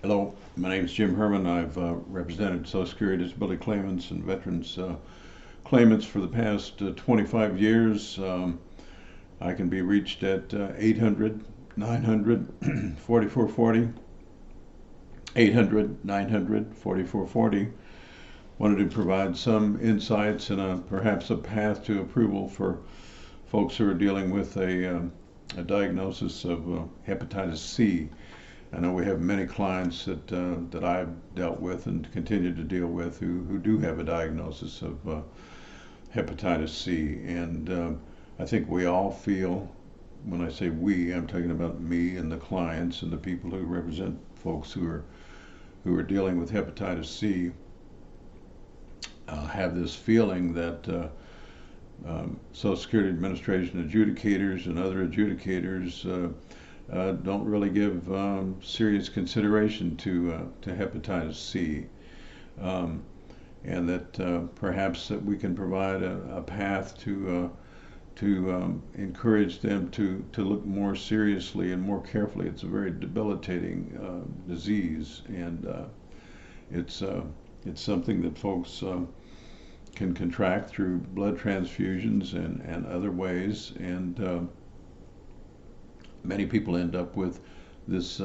Hello, my name is Jim Herman. I've represented Social Security disability claimants and veterans claimants for the past 25 years. I can be reached at 800 900 4440. 800 900 4440. Wanted to provide some insights and perhaps a path to approval for folks who are dealing with a diagnosis of hepatitis C. I know we have many clients that I've dealt with and continue to deal with who do have a diagnosis of hepatitis C. And I think we all feel, when I say we, I'm talking about me and the clients and the people who represent folks who are dealing with hepatitis C, have this feeling that Social Security Administration adjudicators and other adjudicators don't really give serious consideration to hepatitis C, and that perhaps that we can provide a path to encourage them to look more seriously and more carefully. It's a very debilitating disease, and it's something that folks can contract through blood transfusions and other ways, and many people end up with this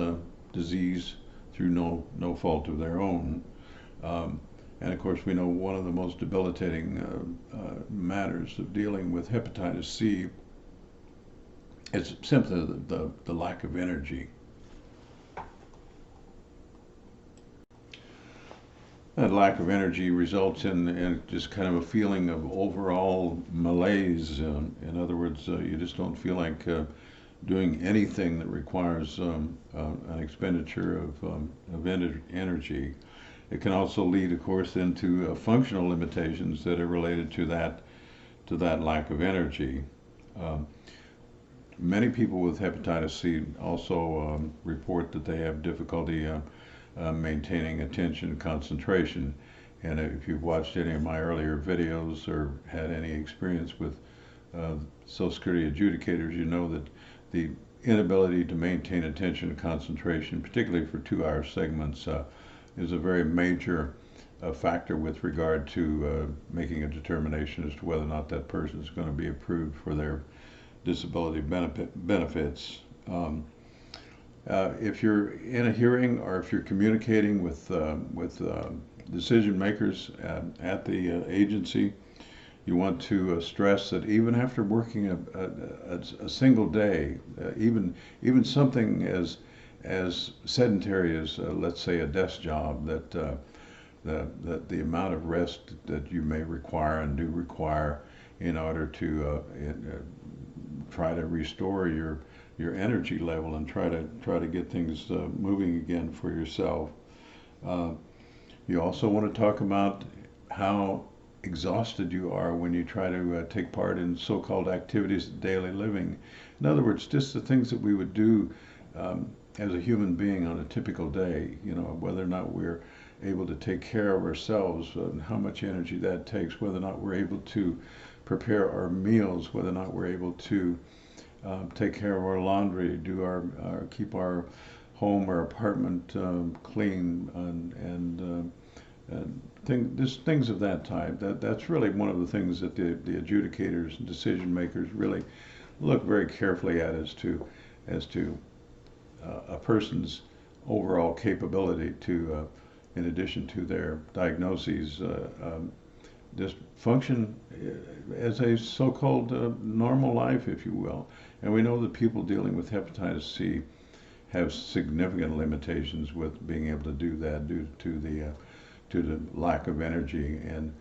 disease through no fault of their own. And of course, we know one of the most debilitating matters of dealing with hepatitis C is simply the lack of energy. That lack of energy results in just kind of a feeling of overall malaise. In other words, you just don't feel like doing anything that requires an expenditure of energy. It can also lead, of course, into functional limitations that are related to that lack of energy. Many people with hepatitis C also report that they have difficulty maintaining attention and concentration. And if you've watched any of my earlier videos or had any experience with Social Security adjudicators, you know that the inability to maintain attention and concentration, particularly for 2-hour segments, is a very major factor with regard to making a determination as to whether or not that person is going to be approved for their disability benefits. If you're in a hearing or if you're communicating with decision makers at the agency, you want to stress that even after working a single day, even something as sedentary as let's say a desk job, that the amount of rest that you may require and do require in order to try to restore your energy level and try to get things moving again for yourself. You also want to talk about how exhausted you are when you try to take part in so-called activities of daily living. In other words, just the things that we would do as a human being on a typical day, whether or not we're able to take care of ourselves and how much energy that takes, whether or not we're able to prepare our meals, whether or not we're able to take care of our laundry, keep our home or apartment clean, and things of that type. That's really one of the things that the adjudicators and decision makers really look very carefully at as to a person's overall capability to, in addition to their diagnoses, just function as a so-called normal life, if you will. And we know that people dealing with hepatitis C have significant limitations with being able to do that due to the lack of energy. And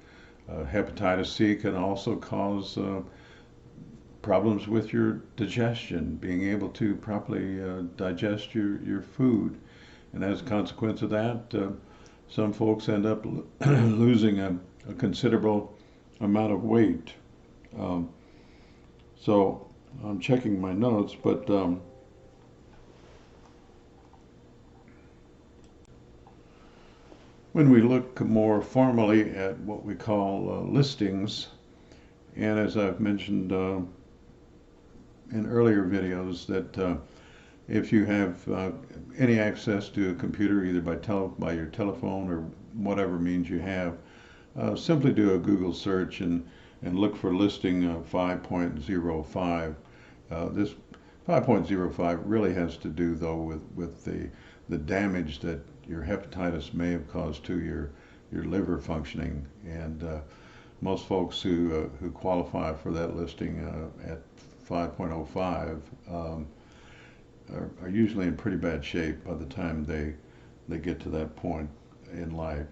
hepatitis C can also cause problems with your digestion, being able to properly digest your food. And as a consequence of that, some folks end up losing a considerable amount of weight. So I'm checking my notes, but when we look more formally at what we call listings, and as I've mentioned in earlier videos, that If you have any access to a computer, either by your telephone or whatever means you have, simply do a Google search and look for listing 5.05. This 5.05 really has to do, though, with the damage that your hepatitis may have caused to your liver functioning. And most folks who qualify for that listing at 5.05 are usually in pretty bad shape by the time they get to that point in life.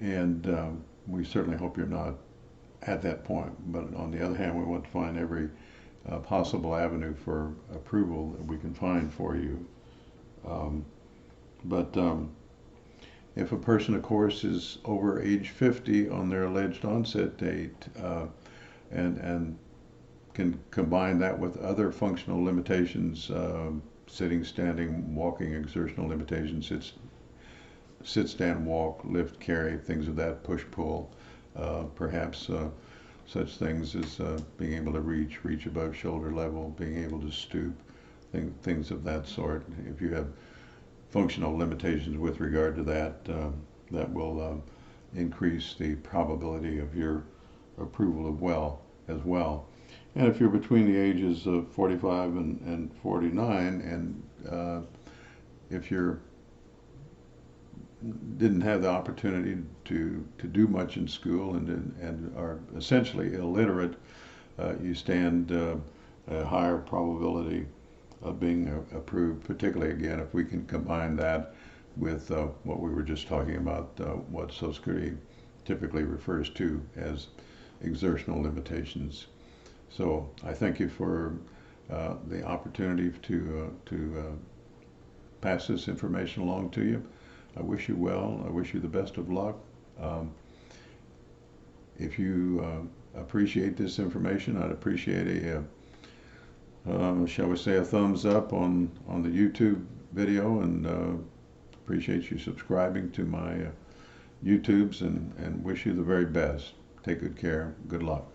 And we certainly hope you're not at that point. But on the other hand, we want to find every possible avenue for approval that we can find for you. But if a person, of course, is over age 50 on their alleged onset date, and can combine that with other functional limitations, sitting, standing, walking, exertional limitations, sit, stand, walk, lift, carry, things of that, push, pull, perhaps such things as being able to reach above shoulder level, being able to stoop, things of that sort. If you have functional limitations with regard to that, that will increase the probability of your approval as well. And if you're between the ages of 45 and 49, and if you didn't have the opportunity to do much in school and are essentially illiterate, you stand a higher probability of being approved, particularly, again, if we can combine that with what we were just talking about, what Social Security typically refers to as exertional limitations. So I thank you for the opportunity to pass this information along to you. I wish you well. I wish you the best of luck. If you appreciate this information, I'd appreciate shall we say, a thumbs up on the YouTube video, and appreciate you subscribing to my YouTubes, and wish you the very best. Take good care. Good luck.